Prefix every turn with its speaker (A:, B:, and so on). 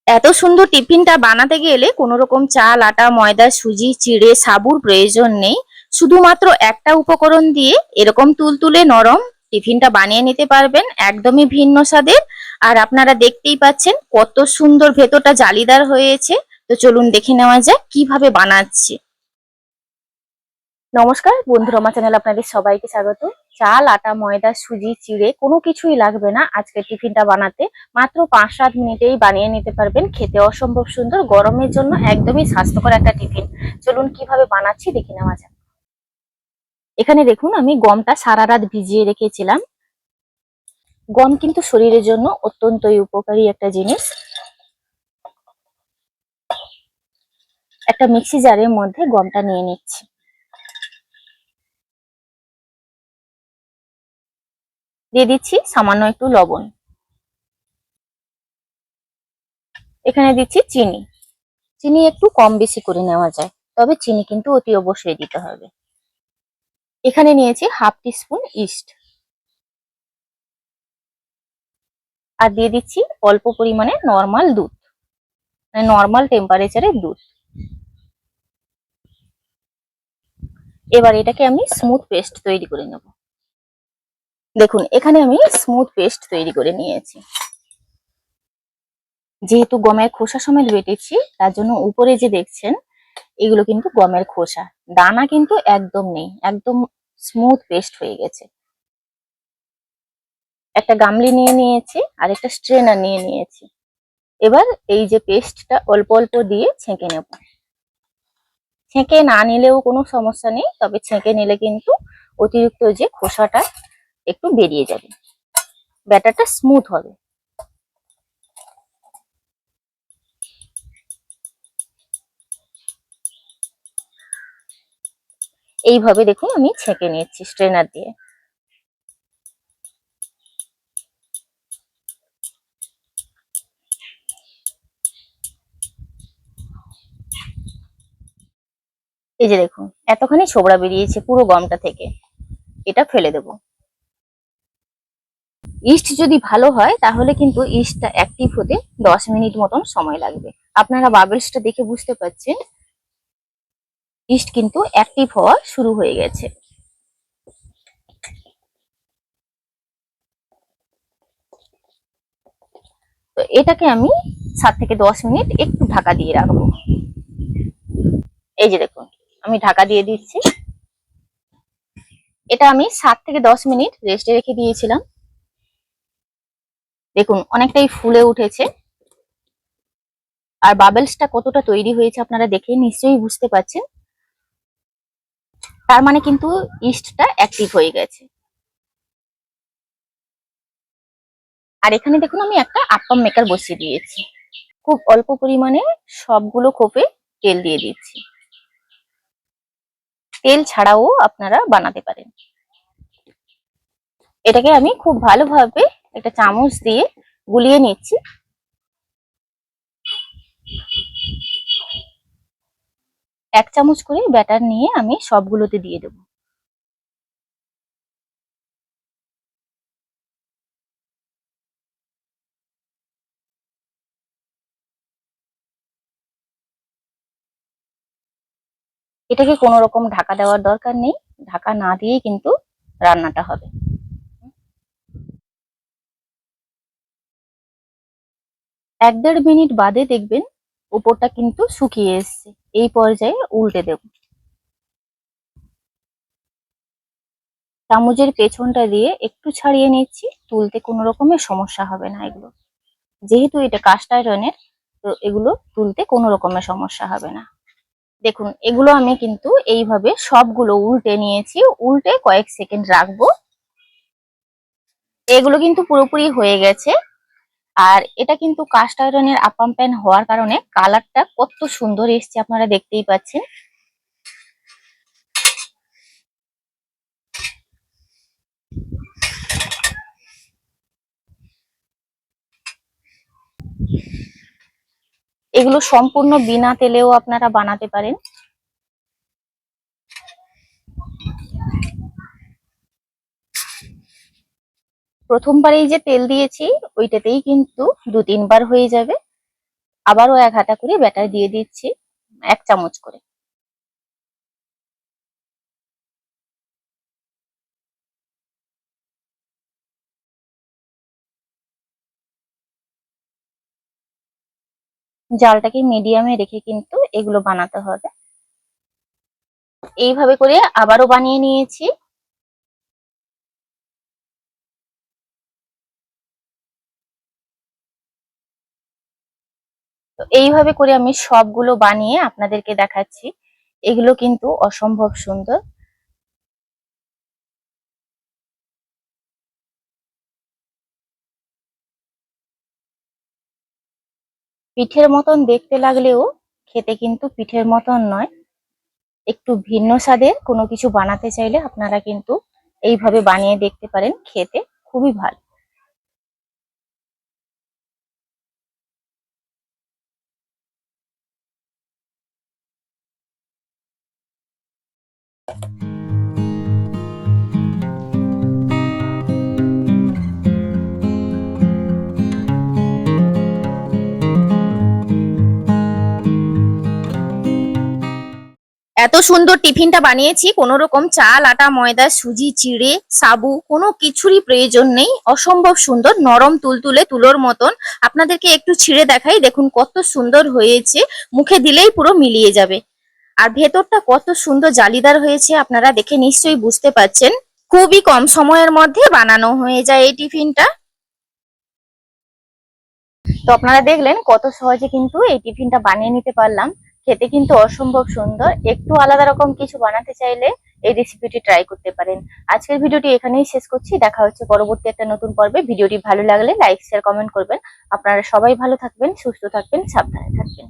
A: এত সুন্দর টিফিনটা বানাতে গেলে কোনো রকম চাল, আটা, ময়দা, সুজি, চিড়ে, সাবুর প্রয়োজন নেই। শুধুমাত্র একটা উপকরণ দিয়ে এরকম তুলতুলে নরম টিফিনটা বানিয়ে নিতে পারবেন, একদমই ভিন্ন স্বাদের। আর আপনারা দেখতেই পাচ্ছেন কত সুন্দর ভেতরটা জালিদার হয়েছে। তো চলুন দেখে নেওয়া যাক কিভাবে বানাচ্ছি। নমস্কার বন্ধুরা, আমার চ্যানেলে আপনাদের সবাইকে স্বাগত। চাল, আটা, ময়দা, সুজি, চিড়ে কোনো কিছুই লাগবে না আজকের টিফিনটা বানাতে। মাত্র 5-7 মিনিটেই বানিয়ে নিতে পারবেন। খেতে অসম্ভব সুন্দর, গরমের জন্য একদমই স্বাস্থ্যকর একটা টিফিন। চলুন কিভাবে বানাচ্ছি দেখে নেওয়া যাক। এখানে দেখুন আমি গমটা সারা রাত ভিজিয়ে রেখেছিলাম। গম কিন্তু শরীরের জন্য অত্যন্তই উপকারী একটা জিনিস। একটা মিক্সি জারের মধ্যে গমটা নিয়ে নিচ্ছি। দিয়ে দিচ্ছি সামান্য একটু লবণ। এখানে দিচ্ছি চিনি। চিনি একটু কম বেশি করে নেওয়া যায়, তবে চিনি কিন্তু অতি অবশ্যই দিতে হবে। এখানে নিয়েছি হাফ টিস্পুন ইস্ট। আর দিয়ে দিচ্ছি অল্প পরিমাণে নর্মাল দুধ, মানে নর্মাল টেম্পারেচারের দুধ। এবার এটাকে আমি স্মুথ পেস্ট তৈরি করে নেব। দেখুন এখানে আমি স্মুথ পেস্ট তৈরি করে নিয়েছি। যেহেতু গমের খোসা সমেত বেটেছি, তার জন্য উপরে যে দেখছেন এগুলো কিন্তু গমের খোসা, দানা কিন্তু একদম নেই, একদম স্মুথ পেস্ট হয়ে গেছে। একটা গামলি নিয়ে নিয়েছি আর একটা স্ট্রেনার নিয়ে নিয়েছি। এবার এই যে পেস্টটা অল্প অল্প দিয়ে ছেঁকে নেব। ছেঁকে না নিলেও কোনো সমস্যা নেই, তবে ছেঁকে নিলে কিন্তু অতিরিক্ত যে খোসাটা একটু বেরিয়ে যাবে, ব্যাটারটা স্মুথ হবে। এইভাবে দেখুন আমি ছেঁকে নিচ্ছি স্ট্রেনার দিয়ে। এই যে দেখুন এতখানি ছোবড়া বেরিয়েছে পুরো গমটা থেকে, এটা ফেলে দেব। ইস্ট যদি ভালো হয় তাহলে কিন্তু ইস্টটা অ্যাক্টিভ হতে 10 মিনিট মতন সময় লাগবে। আপনারা বাবলসটা দেখে বুঝতে পারছেন ইস্ট কিন্তু অ্যাক্টিভ হওয়া শুরু হয়ে গেছে। তো এটাকে আমি 7 থেকে 10 মিনিট একটু ঢাকা দিয়ে রাখবো। এই যে দেখুন আমি ঢাকা দিয়ে দিচ্ছি। এটা আমি 7 থেকে 10 মিনিট রেস্টে রেখে দিয়েছিলাম। দেখুন অনেকটাই ফুলে উঠেছে। আর বাবলসটা কতটা তৈরি হয়েছে আপনারা দেখে নিশ্চয়ই বুঝতে পারছেন। তার মানে কিন্তু ইস্টটা অ্যাক্টিভ হয়ে গেছে। আর এখানে দেখুন আমি একটা আপ্পাম মেকার বসিয়ে দিয়েছি। খুব অল্প পরিমাণে সবগুলো খোপে তেল দিয়ে দিচ্ছি। তেল ছাড়াও আপনারা বানাতে পারেন। এটাকে আমি খুব ভালোভাবে একটা চামচ দিয়ে গুলিয়ে নিচ্ছি। এক চামচ করে ব্যাটার নিয়ে আমি সবগুলোতে দিয়ে দেবো। এটাকে কোনো রকম ঢাকা দেওয়ার দরকার নেই, ঢাকা না দিয়েই কিন্তু রান্নাটা হবে। 1-1.5 মিনিট বাদে দেখবেন উপরটা কিন্তু শুকিয়ে এসছে। এই পর্যায়ে উল্টে দেব। চামচের পেছনটা দিয়ে একটু ছাড়িয়ে নিচ্ছি, তুলতে কোনো রকমের সমস্যা হবে না এগুলো। যেহেতু এটা কাস্ট আয়রনের, তো এগুলো তুলতে কোনো রকমের সমস্যা হবে না। দেখুন এগুলো আমি কিন্তু এইভাবে সবগুলো উল্টে নিয়েছি, উল্টে কয়েক সেকেন্ড রাখবো। এগুলো কিন্তু পুরোপুরি হয়ে গেছে। আর এটা কিন্তু কাস্ট আয়রনের আপ্পাম প্যান হওয়ার কারণে কালারটা কত সুন্দর এসছে আপনারা দেখতেই পাচ্ছেন। এগুলো সম্পূর্ণ বিনা তেলেও আপনারা বানাতে পারেন। প্রথমবার এই যে তেল দিয়েছি ওইটাতেই কিন্তু 2-3 বার হয়ে যাবে। আবারও 1 হাতা করে ব্যাটার দিয়ে দিচ্ছি, 1 চামচ করে। জালটাকে মিডিয়ামে রেখে কিন্তু এগুলো বানাতে হবে। এইভাবে করে আবারও বানিয়ে নিয়েছি। তো এইভাবে করে আমি সবগুলো বানিয়ে আপনাদেরকে দেখাচ্ছি। এগুলো কিন্তু অসম্ভব সুন্দর। পিঠের মতন দেখতে লাগলেও খেতে কিন্তু পিঠের মতন নয়, একটু ভিন্ন স্বাদের কোনো কিছু বানাতে চাইলে আপনারা কিন্তু এইভাবে বানিয়ে দেখতে পারেন, খেতে খুবই ভালো। এত সুন্দর টিফিনটা বানিয়েছি, কোনো রকম চাল আটা ময়দা সুজি চিড়ে সাবু কোনো কিছুরই প্রয়োজন নেই। অসম্ভব সুন্দর, নরম তুলতুলে তুলোর মতন। আপনাদেরকে একটু ছিঁড়ে দেখাই, দেখুন কত সুন্দর হয়েছে, মুখে দিলেই পুরো মিলিয়ে যাবে। আর ভেতরটা কত সুন্দর জালিদার হয়েছে, আপনারা দেখে নিশ্চয়ই বুঝতে পারছেন। খুবই কম সময়ের মধ্যে বানানো হয়ে যায় এই টিফিনটা। তো আপনারা দেখলেন কত সহজে কিন্তু এই টিফিনটা বানিয়ে নিতে পারলাম। খেতে কিন্তু অসম্ভব সুন্দর। একটু আলাদা রকম কিছু বানাতে চাইলে এই রেসিপিটি ট্রাই করতে পারেন। আজকের ভিডিওটি এখানেই শেষ করছি, দেখা হচ্ছে পরবর্তী একটা নতুন পর্বে। ভিডিওটি ভালো লাগলে লাইক শেয়ার কমেন্ট করবেন। আপনারা সবাই ভালো থাকবেন, সুস্থ থাকবেন, সাবধানে থাকবেন।